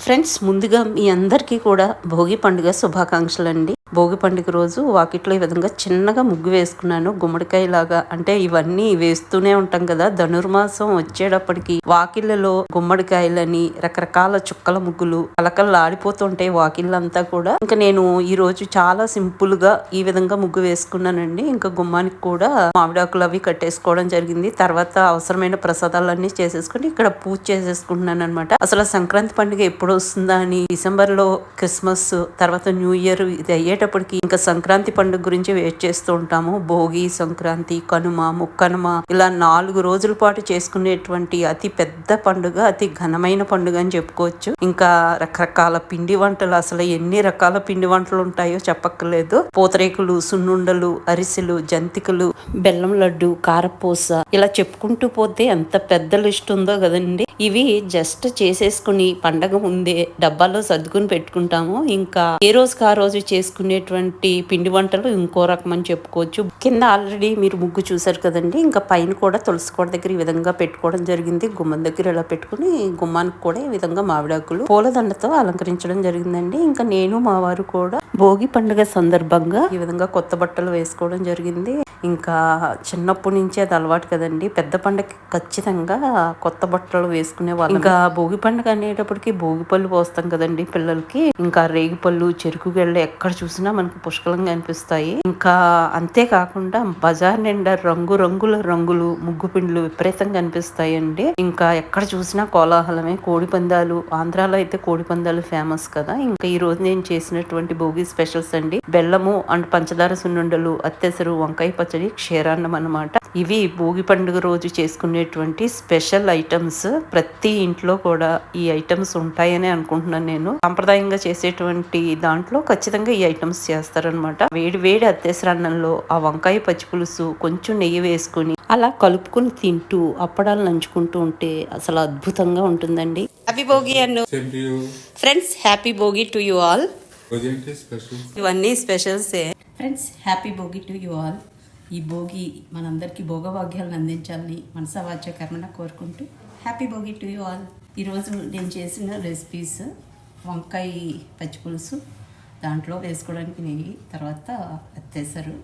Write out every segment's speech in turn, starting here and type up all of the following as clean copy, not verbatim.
Friends, ముందుగా మీ అందరికీ కూడా భోగి పండుగ శుభాకాంక్షలు అండి. భోగి పండుగ రోజు వాకిట్లో ఈ విధంగా చిన్నగా ముగ్గు వేసుకున్నాను. గుమ్మడికాయ లాగా, అంటే ఇవన్నీ వేస్తూనే ఉంటాం కదా. ధనుర్మాసం వచ్చేటప్పటికి వాకిళ్ళలో గుమ్మడికాయలని రకరకాల చుక్కల ముగ్గులు కలకలలాడిపోతుంటాయి వాకిళ్ళంతా కూడా. ఇంకా నేను ఈ రోజు చాలా సింపుల్ గా ఈ విధంగా ముగ్గు వేసుకున్నానండి. ఇంకా గుమ్మానికి కూడా మామిడాకులు అవి కట్టేసుకోవడం జరిగింది. తర్వాత అవసరమైన ప్రసాదాలన్నీ చేసేసుకుని ఇక్కడ పూజ చేసేసుకుంటున్నాను అనమాట. అసలు సంక్రాంతి పండుగ ఎప్పుడు వస్తుందా అని డిసెంబర్ లో క్రిస్మస్, తర్వాత న్యూ ఇయర్ ఇది అయ్యేటప్పటికి ఇంకా సంక్రాంతి పండుగ గురించి వెయిట్ చేస్తూ ఉంటాము. భోగి, సంక్రాంతి, కనుమ, ముక్కనుమ ఇలా 4 రోజుల పాటు చేసుకునేటువంటి అతి పెద్ద పండుగ, అతి ఘనమైన పండుగ అని చెప్పుకోవచ్చు. ఇంకా రకరకాల పిండి వంటలు, అసలు ఎన్ని రకాల పిండి వంటలు ఉంటాయో చెప్పక్కర్లేదు. పూతరేకులు, సున్నుండలు, అరిసెలు, జంతికలు, బెల్లం లడ్డు, కారపూస ఇలా చెప్పుకుంటూ పోతే ఎంత పెద్ద లిస్ట్ ఉందో కదండి. ఇవి జస్ట్ చేసేసుకుని పండగ ముందే డబ్బాలో సర్దుకుని పెట్టుకుంటాము. ఇంకా ఏ రోజుకి ఆ రోజు చేసుకునేటువంటి పిండి వంటలు ఇంకో రకం అని చెప్పుకోవచ్చు. కింద ఆల్రెడీ మీరు ముగ్గు చూసారు కదండి. ఇంకా పైన కూడా తులసి కోట దగ్గర ఈ విధంగా పెట్టుకోవడం జరిగింది. గుమ్మం దగ్గర ఇలా పెట్టుకుని గుమ్మానికి కూడా ఈ విధంగా మామిడాకులు పూలదండతో అలంకరించడం జరిగిందండి. ఇంకా నేను మా వారు కూడా భోగి పండుగ సందర్భంగా ఈ విధంగా కొత్త బట్టలు వేసుకోవడం జరిగింది. ఇంకా చిన్నప్పటి నుంచి అది అలవాటు కదండి. పెద్ద పండుగకి ఖచ్చితంగా కొత్త బట్టలు వేసుకునే వాళ్ళు. ఇంకా భోగి పండుగ అనేటప్పటికి భోగి పళ్ళు పోస్తాం కదండి పిల్లలకి. ఇంకా రేగి పళ్ళు, చెరుకు గెళ్ళు ఎక్కడ చూసినా మనకి పుష్కలంగా అనిపిస్తాయి. ఇంకా అంతేకాకుండా బజార్ నిండా రంగులు ముగ్గు పిండ్లు విపరీతంగా అనిపిస్తాయండి. ఇంకా ఎక్కడ చూసినా కోలాహలమే. కోడి పందాలు, ఆంధ్రాలో అయితే కోడి పందాలు ఫేమస్ కదా. ఇంకా ఈ రోజు నేను చేసినటువంటి భోగి స్పెషల్స్ అండి. బెల్లము అండ్ పంచదార సున్నుండలు, అత్తెసరు, వంకాయ పచ్చడి, క్షీరాన్నం అన్నమాట. ఇవి భోగి పండుగ రోజు చేసుకునేటువంటి స్పెషల్ ఐటమ్స్. ప్రతి ఇంట్లో కూడా ఈ ఐటమ్స్ ఉంటాయని అనుకుంటున్నాను నేను. సాంప్రదాయంగా చేసేటువంటి దాంట్లో ఖచ్చితంగా ఈ ఐటమ్స్ చేస్తారనమాట. వేడి అత్తేసరన్నంలో ఆ వంకాయ పచ్చి పులుసు, కొంచెం నెయ్యి వేసుకుని అలా కలుపుకుని తింటూ అప్పడాలు నంచుకుంటూ ఉంటే అసలు అద్భుతంగా ఉంటుందండి. హ్యాపీ భోగి అన్ను friends. Happy Bhogi to you all. ఇవన్నీ స్పెషల్సే friends. Happy Bhogi to you all. ఈ భోగి మనందరికీ భోగభాగ్యాలను అందించాలని మనసా వాచ కర్మన కోరుకుంటూ happy Bhogi to you all. ఈరోజు నేను చేసిన రెసిపీస్ వంకాయ పచ్చి పులుసు, దాంట్లో వేసుకోవడానికి నెయ్యి, తర్వాత అత్తేసరు,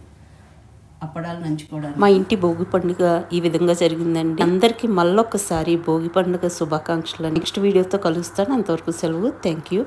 అప్పడాలు నంచుకోవడానికి. మా ఇంటి భోగి పండుగ ఈ విధంగా జరిగిందండి. అందరికీ మళ్ళొక్కసారి భోగి పండుగ శుభాకాంక్షలు. నెక్స్ట్ వీడియోతో కలుస్తాను. అంతవరకు సెలవు. Thank you.